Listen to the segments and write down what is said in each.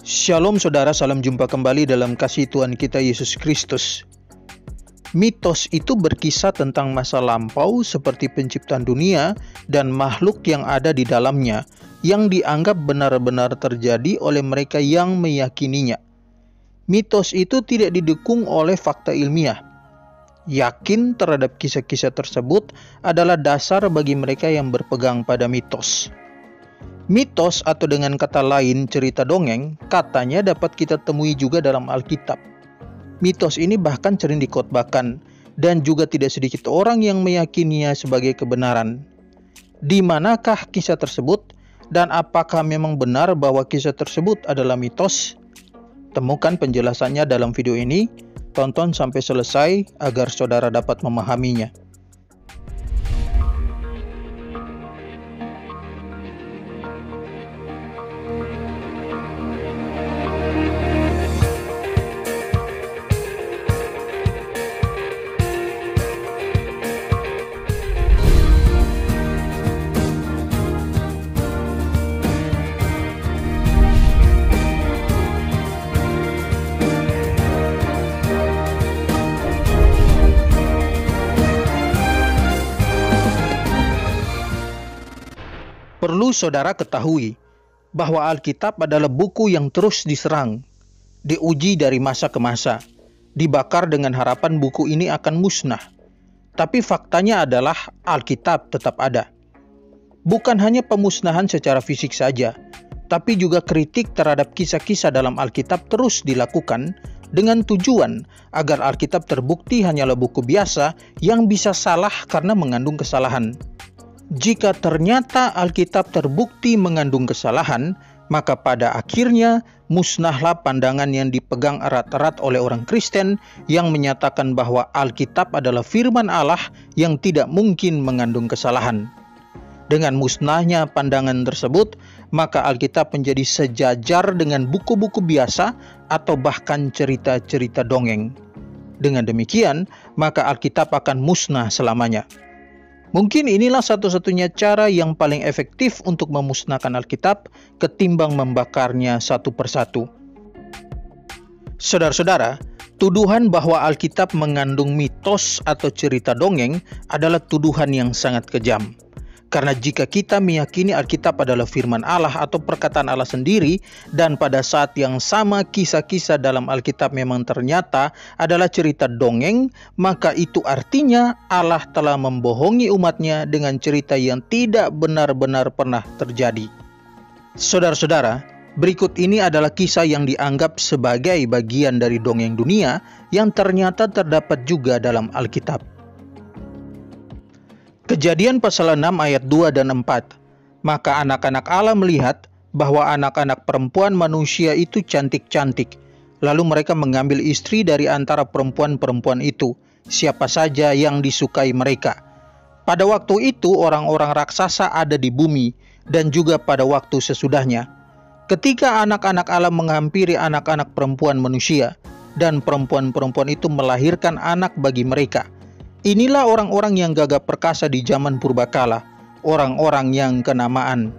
Shalom saudara, salam jumpa kembali dalam kasih Tuhan kita Yesus Kristus. Mitos itu berkisah tentang masa lampau seperti penciptaan dunia dan makhluk yang ada di dalamnya yang dianggap benar-benar terjadi oleh mereka yang meyakininya. Mitos itu tidak didukung oleh fakta ilmiah. Yakin terhadap kisah-kisah tersebut adalah dasar bagi mereka yang berpegang pada mitos. Mitos atau dengan kata lain cerita dongeng katanya dapat kita temui juga dalam Alkitab. Mitos ini bahkan sering dikhotbahkan dan juga tidak sedikit orang yang meyakininya sebagai kebenaran. Di manakah kisah tersebut dan apakah memang benar bahwa kisah tersebut adalah mitos? Temukan penjelasannya dalam video ini. Tonton sampai selesai agar saudara dapat memahaminya. Perlu saudara ketahui bahwa Alkitab adalah buku yang terus diserang, diuji dari masa ke masa, dibakar dengan harapan buku ini akan musnah. Tapi faktanya adalah Alkitab tetap ada. Bukan hanya pemusnahan secara fisik saja, tapi juga kritik terhadap kisah-kisah dalam Alkitab terus dilakukan dengan tujuan agar Alkitab terbukti hanyalah buku biasa yang bisa salah karena mengandung kesalahan. Jika ternyata Alkitab terbukti mengandung kesalahan, maka pada akhirnya musnahlah pandangan yang dipegang erat-erat oleh orang Kristen yang menyatakan bahwa Alkitab adalah firman Allah yang tidak mungkin mengandung kesalahan. Dengan musnahnya pandangan tersebut, maka Alkitab menjadi sejajar dengan buku-buku biasa atau bahkan cerita-cerita dongeng. Dengan demikian, maka Alkitab akan musnah selamanya. Mungkin inilah satu-satunya cara yang paling efektif untuk memusnahkan Alkitab ketimbang membakarnya satu persatu. Saudara-saudara, tuduhan bahwa Alkitab mengandung mitos atau cerita dongeng adalah tuduhan yang sangat kejam. Karena jika kita meyakini Alkitab adalah firman Allah atau perkataan Allah sendiri, dan pada saat yang sama kisah-kisah dalam Alkitab memang ternyata adalah cerita dongeng, maka itu artinya Allah telah membohongi umatnya dengan cerita yang tidak benar-benar pernah terjadi. Saudara-saudara, berikut ini adalah kisah yang dianggap sebagai bagian dari dongeng dunia yang ternyata terdapat juga dalam Alkitab. Kejadian pasal 6 ayat 2 dan 4. Maka anak-anak Allah melihat bahwa anak-anak perempuan manusia itu cantik-cantik. Lalu mereka mengambil istri dari antara perempuan-perempuan itu, siapa saja yang disukai mereka. Pada waktu itu orang-orang raksasa ada di bumi, dan juga pada waktu sesudahnya. Ketika anak-anak Allah menghampiri anak-anak perempuan manusia, dan perempuan-perempuan itu melahirkan anak bagi mereka. Inilah orang-orang yang gagah perkasa di zaman purbakala, orang-orang yang kenamaan.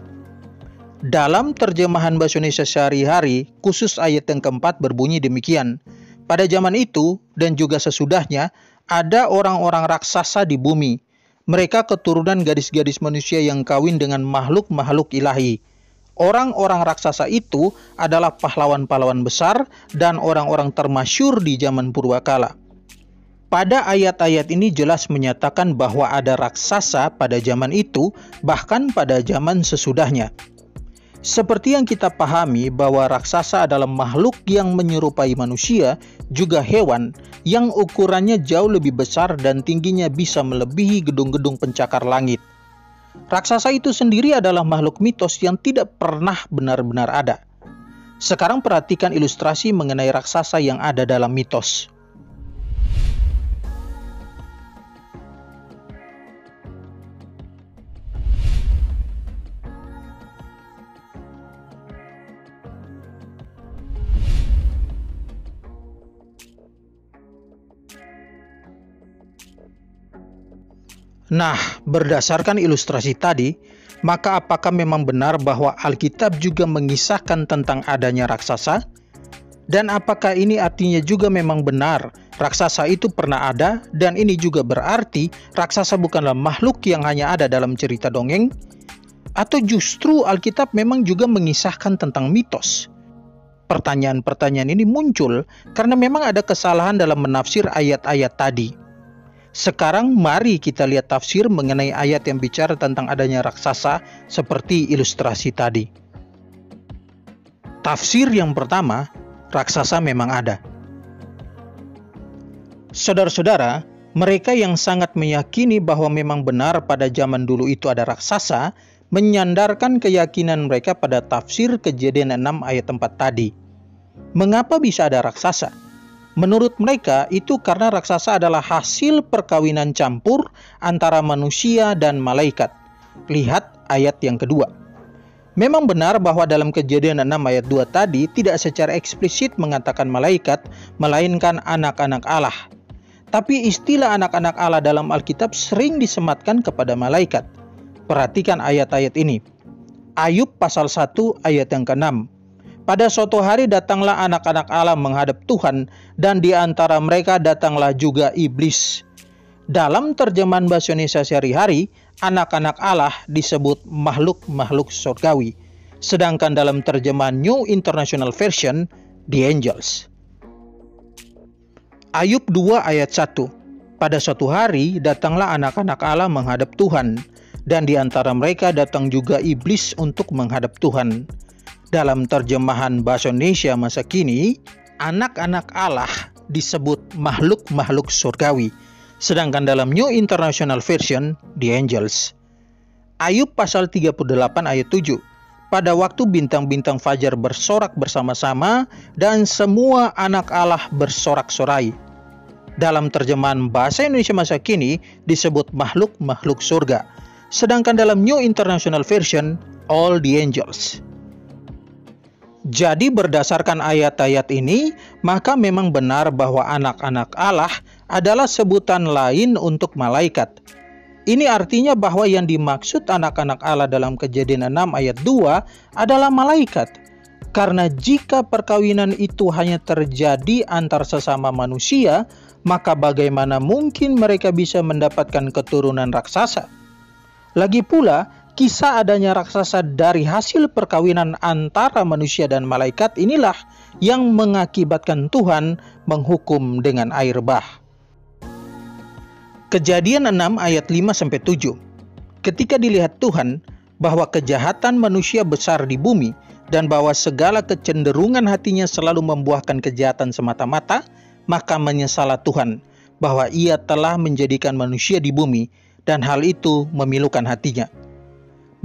Dalam terjemahan bahasa Indonesia sehari-hari, khusus ayat yang keempat berbunyi demikian. Pada zaman itu dan juga sesudahnya, ada orang-orang raksasa di bumi. Mereka keturunan gadis-gadis manusia yang kawin dengan makhluk-makhluk ilahi. Orang-orang raksasa itu adalah pahlawan-pahlawan besar dan orang-orang termasyhur di zaman purbakala. Pada ayat-ayat ini jelas menyatakan bahwa ada raksasa pada zaman itu, bahkan pada zaman sesudahnya. Seperti yang kita pahami bahwa raksasa adalah makhluk yang menyerupai manusia, juga hewan yang ukurannya jauh lebih besar dan tingginya bisa melebihi gedung-gedung pencakar langit. Raksasa itu sendiri adalah makhluk mitos yang tidak pernah benar-benar ada. Sekarang perhatikan ilustrasi mengenai raksasa yang ada dalam mitos. Nah, berdasarkan ilustrasi tadi, Maka apakah memang benar bahwa Alkitab juga mengisahkan tentang adanya raksasa? Dan apakah ini artinya juga memang benar raksasa itu pernah ada, dan ini juga berarti raksasa bukanlah makhluk yang hanya ada dalam cerita dongeng? Atau justru Alkitab memang juga mengisahkan tentang mitos? Pertanyaan-pertanyaan ini muncul karena memang ada kesalahan dalam menafsir ayat-ayat tadi. Sekarang mari kita lihat tafsir mengenai ayat yang bicara tentang adanya raksasa seperti ilustrasi tadi. Tafsir yang pertama, raksasa memang ada. Saudara-saudara, mereka yang sangat meyakini bahwa memang benar pada zaman dulu itu ada raksasa, menyandarkan keyakinan mereka pada tafsir Kejadian 6 ayat 4 tadi. Mengapa bisa ada raksasa? Menurut mereka, itu karena raksasa adalah hasil perkawinan campur antara manusia dan malaikat. Lihat ayat yang kedua. Memang benar bahwa dalam Kejadian 6 ayat 2 tadi tidak secara eksplisit mengatakan malaikat, melainkan anak-anak Allah. Tapi istilah anak-anak Allah dalam Alkitab sering disematkan kepada malaikat. Perhatikan ayat-ayat ini. Ayub pasal 1 ayat yang ke-6. Pada suatu hari datanglah anak-anak Allah menghadap Tuhan, dan di antara mereka datanglah juga iblis. Dalam terjemahan bahasa Indonesia sehari-hari, anak-anak Allah disebut makhluk-makhluk surgawi. Sedangkan dalam terjemahan New International Version, the angels. Ayub 2 ayat 1. Pada suatu hari datanglah anak-anak Allah menghadap Tuhan, dan di antara mereka datang juga iblis untuk menghadap Tuhan. Dalam terjemahan bahasa Indonesia masa kini, anak-anak Allah disebut makhluk-makhluk surgawi. Sedangkan dalam New International Version, the angels. Ayub pasal 38 ayat 7. Pada waktu bintang-bintang fajar bersorak bersama-sama dan semua anak Allah bersorak-sorai. Dalam terjemahan bahasa Indonesia masa kini disebut makhluk-makhluk surga. Sedangkan dalam New International Version, all the angels. Jadi berdasarkan ayat-ayat ini, maka memang benar bahwa anak-anak Allah adalah sebutan lain untuk malaikat. Ini artinya bahwa yang dimaksud anak-anak Allah dalam Kejadian 6 ayat 2 adalah malaikat. Karena jika perkawinan itu hanya terjadi antar sesama manusia, maka bagaimana mungkin mereka bisa mendapatkan keturunan raksasa? Lagi pula, kisah adanya raksasa dari hasil perkawinan antara manusia dan malaikat inilah yang mengakibatkan Tuhan menghukum dengan air bah. Kejadian 6 ayat 5-7. Ketika dilihat Tuhan bahwa kejahatan manusia besar di bumi dan bahwa segala kecenderungan hatinya selalu membuahkan kejahatan semata-mata, maka menyesallah Tuhan bahwa ia telah menjadikan manusia di bumi dan hal itu memilukan hatinya.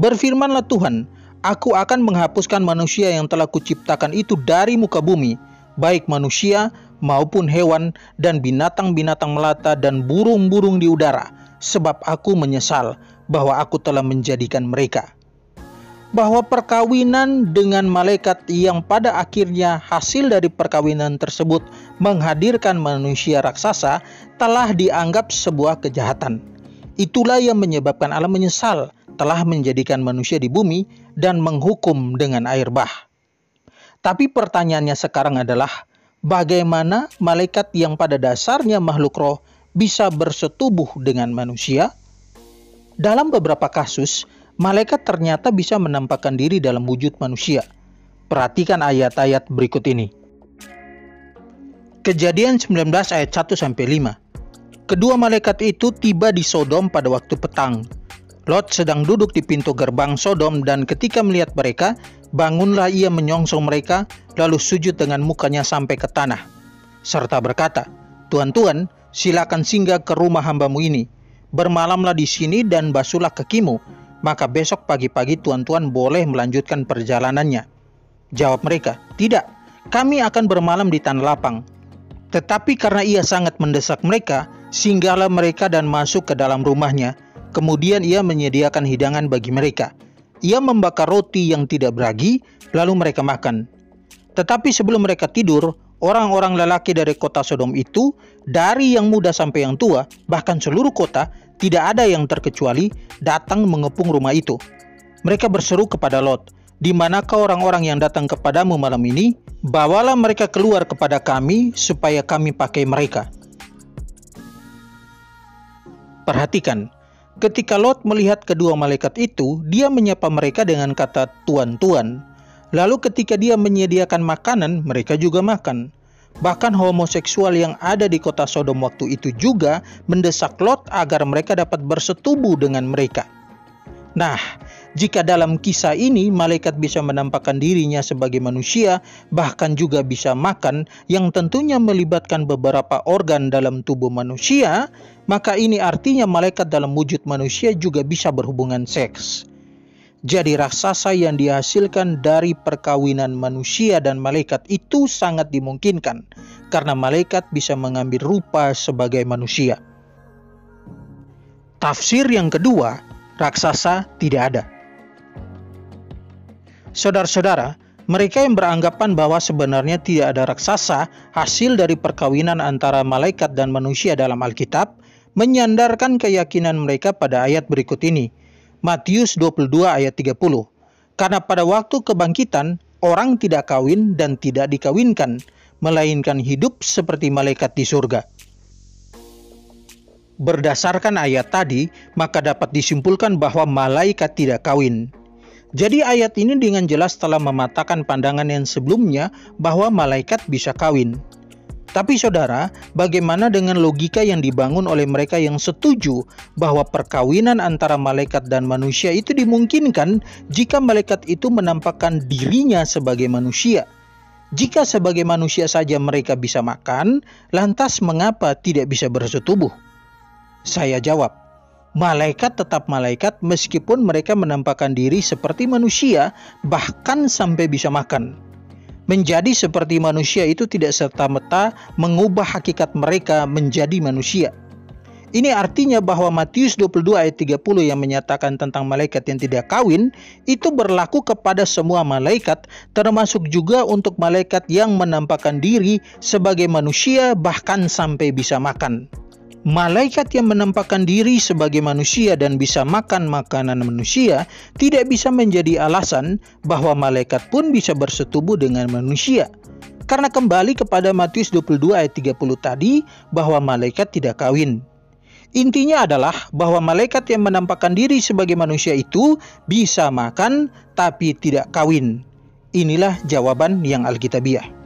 Berfirmanlah Tuhan, aku akan menghapuskan manusia yang telah kuciptakan itu dari muka bumi, baik manusia maupun hewan dan binatang-binatang melata dan burung-burung di udara, sebab aku menyesal bahwa aku telah menjadikan mereka. Bahwa perkawinan dengan malaikat yang pada akhirnya hasil dari perkawinan tersebut menghadirkan manusia raksasa telah dianggap sebuah kejahatan. Itulah yang menyebabkan Allah menyesal telah menjadikan manusia di bumi dan menghukum dengan air bah. Tapi pertanyaannya sekarang adalah, bagaimana malaikat yang pada dasarnya makhluk roh bisa bersetubuh dengan manusia? Dalam beberapa kasus, malaikat ternyata bisa menampakkan diri dalam wujud manusia. Perhatikan ayat-ayat berikut ini. Kejadian 19 ayat 1-5. Kedua malaikat itu tiba di Sodom pada waktu petang. Lot sedang duduk di pintu gerbang Sodom dan ketika melihat mereka, bangunlah ia menyongsong mereka, lalu sujud dengan mukanya sampai ke tanah. Serta berkata, Tuan-tuan, silakan singgah ke rumah hambamu ini. Bermalamlah di sini dan basuhlah kakimu, maka besok pagi-pagi tuan-tuan boleh melanjutkan perjalanannya. Jawab mereka, tidak, kami akan bermalam di tanah lapang. Tetapi karena ia sangat mendesak mereka, singgahlah mereka dan masuk ke dalam rumahnya. Kemudian ia menyediakan hidangan bagi mereka. Ia membakar roti yang tidak beragi, lalu mereka makan. Tetapi sebelum mereka tidur, orang-orang lelaki dari kota Sodom itu, dari yang muda sampai yang tua, bahkan seluruh kota, tidak ada yang terkecuali, datang mengepung rumah itu. Mereka berseru kepada Lot, "Di manakah orang-orang yang datang kepadamu malam ini? Bawalah mereka keluar kepada kami, supaya kami pakai mereka." Perhatikan, ketika Lot melihat kedua malaikat itu, dia menyapa mereka dengan kata tuan-tuan. Lalu ketika dia menyediakan makanan, mereka juga makan. Bahkan homoseksual yang ada di kota Sodom waktu itu juga mendesak Lot agar mereka dapat bersetubuh dengan mereka. Nah, jika dalam kisah ini malaikat bisa menampakkan dirinya sebagai manusia, bahkan juga bisa makan, yang tentunya melibatkan beberapa organ dalam tubuh manusia, maka ini artinya malaikat dalam wujud manusia juga bisa berhubungan seks. Jadi raksasa yang dihasilkan dari perkawinan manusia dan malaikat itu sangat dimungkinkan, karena malaikat bisa mengambil rupa sebagai manusia. Tafsir yang kedua, raksasa tidak ada. Saudara-saudara, mereka yang beranggapan bahwa sebenarnya tidak ada raksasa hasil dari perkawinan antara malaikat dan manusia dalam Alkitab, menyandarkan keyakinan mereka pada ayat berikut ini. Matius 22 ayat 30. Karena pada waktu kebangkitan, orang tidak kawin dan tidak dikawinkan, melainkan hidup seperti malaikat di surga. Berdasarkan ayat tadi, maka dapat disimpulkan bahwa malaikat tidak kawin. Jadi ayat ini dengan jelas telah mematahkan pandangan yang sebelumnya bahwa malaikat bisa kawin. Tapi saudara, bagaimana dengan logika yang dibangun oleh mereka yang setuju bahwa perkawinan antara malaikat dan manusia itu dimungkinkan jika malaikat itu menampakkan dirinya sebagai manusia? Jika sebagai manusia saja mereka bisa makan, lantas mengapa tidak bisa bersetubuh? Saya jawab, malaikat tetap malaikat meskipun mereka menampakkan diri seperti manusia, bahkan sampai bisa makan. Menjadi seperti manusia itu tidak serta-merta mengubah hakikat mereka menjadi manusia. Ini artinya bahwa Matius 22 ayat 30 yang menyatakan tentang malaikat yang tidak kawin itu berlaku kepada semua malaikat, termasuk juga untuk malaikat yang menampakkan diri sebagai manusia bahkan sampai bisa makan. Malaikat yang menampakkan diri sebagai manusia dan bisa makan makanan manusia tidak bisa menjadi alasan bahwa malaikat pun bisa bersetubuh dengan manusia. Karena kembali kepada Matius 22 ayat 30 tadi bahwa malaikat tidak kawin. Intinya adalah bahwa malaikat yang menampakkan diri sebagai manusia itu bisa makan tapi tidak kawin. Inilah jawaban yang alkitabiah.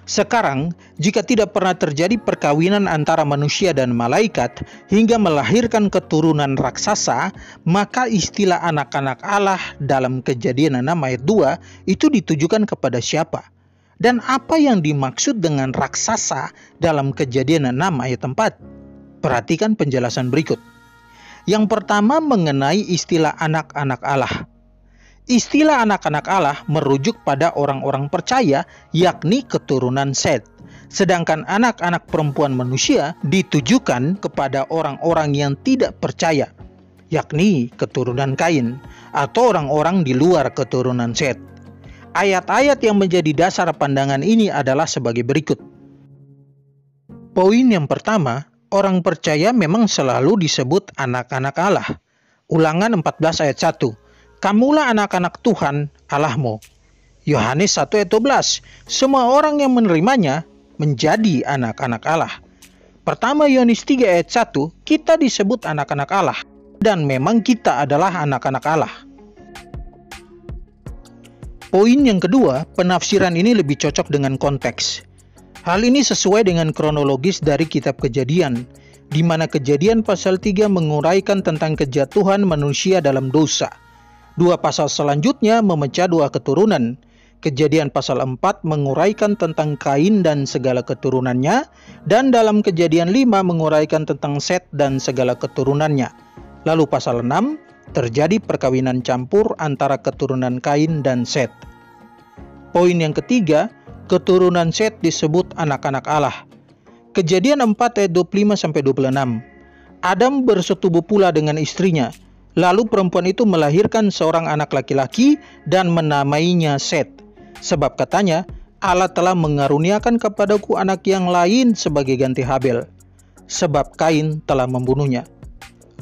Sekarang, jika tidak pernah terjadi perkawinan antara manusia dan malaikat hingga melahirkan keturunan raksasa, maka istilah anak-anak Allah dalam Kejadian 6 ayat 2 itu ditujukan kepada siapa? Dan apa yang dimaksud dengan raksasa dalam Kejadian 6 ayat 4? Perhatikan penjelasan berikut. Yang pertama mengenai istilah anak-anak Allah. Istilah anak-anak Allah merujuk pada orang-orang percaya, yakni keturunan Set. Sedangkan anak-anak perempuan manusia ditujukan kepada orang-orang yang tidak percaya, yakni keturunan Kain, atau orang-orang di luar keturunan Set. Ayat-ayat yang menjadi dasar pandangan ini adalah sebagai berikut. Poin yang pertama, orang percaya memang selalu disebut anak-anak Allah. Ulangan 14 ayat 1. Kamulah anak-anak Tuhan Allahmu. Yohanes 1 ayat 12. Semua orang yang menerimanya menjadi anak-anak Allah. Pertama Yohanes 3 ayat 1, kita disebut anak-anak Allah. Dan memang kita adalah anak-anak Allah. Poin yang kedua, penafsiran ini lebih cocok dengan konteks. Hal ini sesuai dengan kronologis dari kitab Kejadian, di mana Kejadian pasal 3 menguraikan tentang kejatuhan manusia dalam dosa. Dua pasal selanjutnya memecah dua keturunan. Kejadian pasal 4 menguraikan tentang Kain dan segala keturunannya, dan dalam Kejadian 5 menguraikan tentang Set dan segala keturunannya. Lalu pasal 6 terjadi perkawinan campur antara keturunan Kain dan Set. Poin yang ketiga, keturunan Set disebut anak-anak Allah. Kejadian 4 ayat 25-26. Adam bersetubuh pula dengan istrinya. Lalu perempuan itu melahirkan seorang anak laki-laki dan menamainya Set. Sebab katanya, Allah telah mengaruniakan kepadaku anak yang lain sebagai ganti Habel. Sebab Kain telah membunuhnya.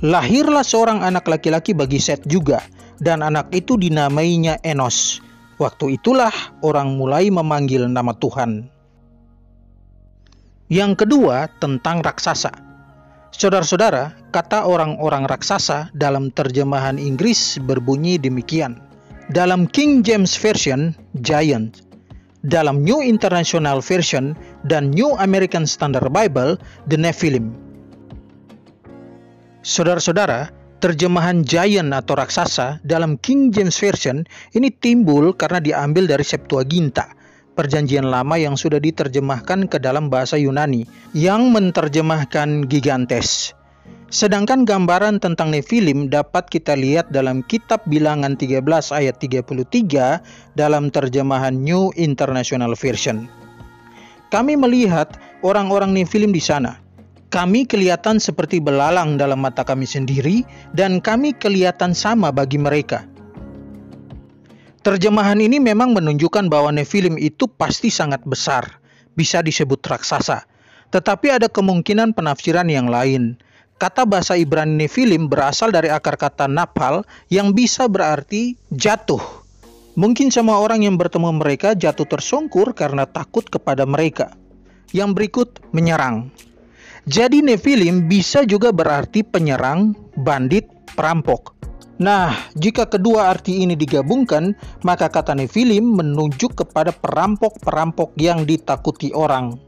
Lahirlah seorang anak laki-laki bagi Set juga, dan anak itu dinamainya Enos. Waktu itulah orang mulai memanggil nama Tuhan. Yang kedua, tentang raksasa. Saudara-saudara, kata orang-orang raksasa dalam terjemahan Inggris berbunyi demikian. Dalam King James Version, giant. Dalam New International Version dan New American Standard Bible, the Nephilim. Saudara-saudara, terjemahan giant atau raksasa dalam King James Version ini timbul karena diambil dari Septuaginta, Perjanjian Lama yang sudah diterjemahkan ke dalam bahasa Yunani, yang menerjemahkan gigantes. Sedangkan gambaran tentang Nephilim dapat kita lihat dalam kitab Bilangan 13 ayat 33 dalam terjemahan New International Version. Kami melihat orang-orang Nephilim di sana. Kami kelihatan seperti belalang dalam mata kami sendiri, dan kami kelihatan sama bagi mereka. Terjemahan ini memang menunjukkan bahwa Nephilim itu pasti sangat besar, bisa disebut raksasa. Tetapi ada kemungkinan penafsiran yang lain. Kata bahasa Ibrani Nephilim berasal dari akar kata naphal yang bisa berarti jatuh. Mungkin semua orang yang bertemu mereka jatuh tersungkur karena takut kepada mereka. Yang berikut, menyerang. Jadi Nephilim bisa juga berarti penyerang, bandit, perampok. Nah, jika kedua arti ini digabungkan, maka kata Nephilim menunjuk kepada perampok-perampok yang ditakuti orang.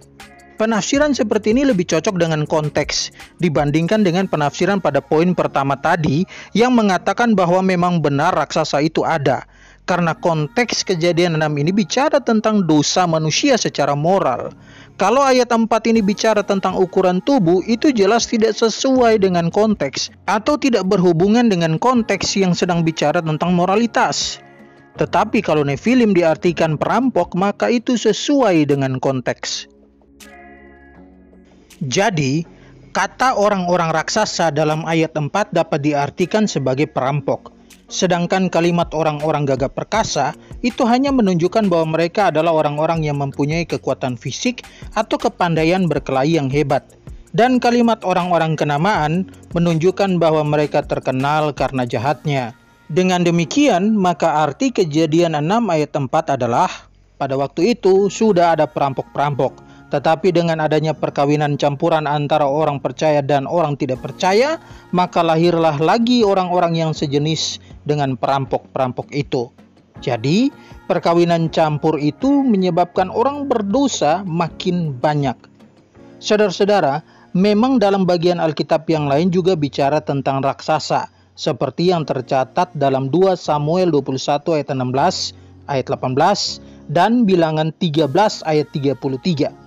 Penafsiran seperti ini lebih cocok dengan konteks dibandingkan dengan penafsiran pada poin pertama tadi yang mengatakan bahwa memang benar raksasa itu ada. Karena konteks kejadian 6 ini bicara tentang dosa manusia secara moral. Kalau ayat 4 ini bicara tentang ukuran tubuh, itu jelas tidak sesuai dengan konteks atau tidak berhubungan dengan konteks yang sedang bicara tentang moralitas. Tetapi kalau Nephilim diartikan perampok, maka itu sesuai dengan konteks. Jadi, kata orang-orang raksasa dalam ayat 4 dapat diartikan sebagai perampok. Sedangkan kalimat orang-orang gagah perkasa itu hanya menunjukkan bahwa mereka adalah orang-orang yang mempunyai kekuatan fisik atau kepandaian berkelahi yang hebat. Dan kalimat orang-orang kenamaan menunjukkan bahwa mereka terkenal karena jahatnya. Dengan demikian, maka arti kejadian 6 ayat 4 adalah, pada waktu itu sudah ada perampok-perampok. Tetapi dengan adanya perkawinan campuran antara orang percaya dan orang tidak percaya, maka lahirlah lagi orang-orang yang sejenis dengan perampok-perampok itu. Jadi, perkawinan campur itu menyebabkan orang berdosa makin banyak. Saudara-saudara, memang dalam bagian Alkitab yang lain juga bicara tentang raksasa, seperti yang tercatat dalam 2 Samuel 21 ayat 16, ayat 18, dan Bilangan 13 ayat 33.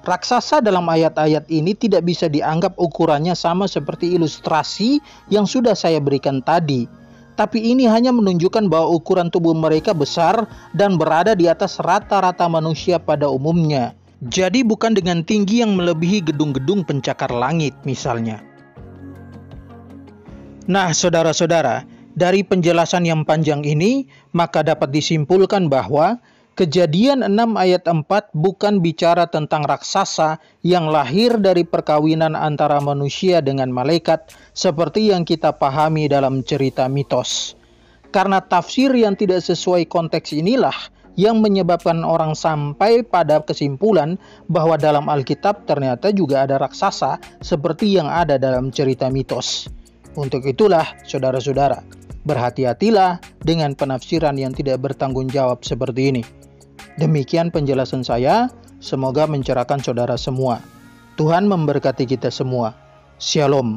Raksasa dalam ayat-ayat ini tidak bisa dianggap ukurannya sama seperti ilustrasi yang sudah saya berikan tadi. Tapi ini hanya menunjukkan bahwa ukuran tubuh mereka besar dan berada di atas rata-rata manusia pada umumnya. Jadi bukan dengan tinggi yang melebihi gedung-gedung pencakar langit misalnya. Nah, saudara-saudara, dari penjelasan yang panjang ini, maka dapat disimpulkan bahwa Kejadian 6 ayat 4 bukan bicara tentang raksasa yang lahir dari perkawinan antara manusia dengan malaikat seperti yang kita pahami dalam cerita mitos. Karena tafsir yang tidak sesuai konteks inilah yang menyebabkan orang sampai pada kesimpulan bahwa dalam Alkitab ternyata juga ada raksasa seperti yang ada dalam cerita mitos. Untuk itulah, saudara-saudara, berhati-hatilah dengan penafsiran yang tidak bertanggung jawab seperti ini. Demikian penjelasan saya, semoga mencerahkan saudara semua. Tuhan memberkati kita semua. Shalom.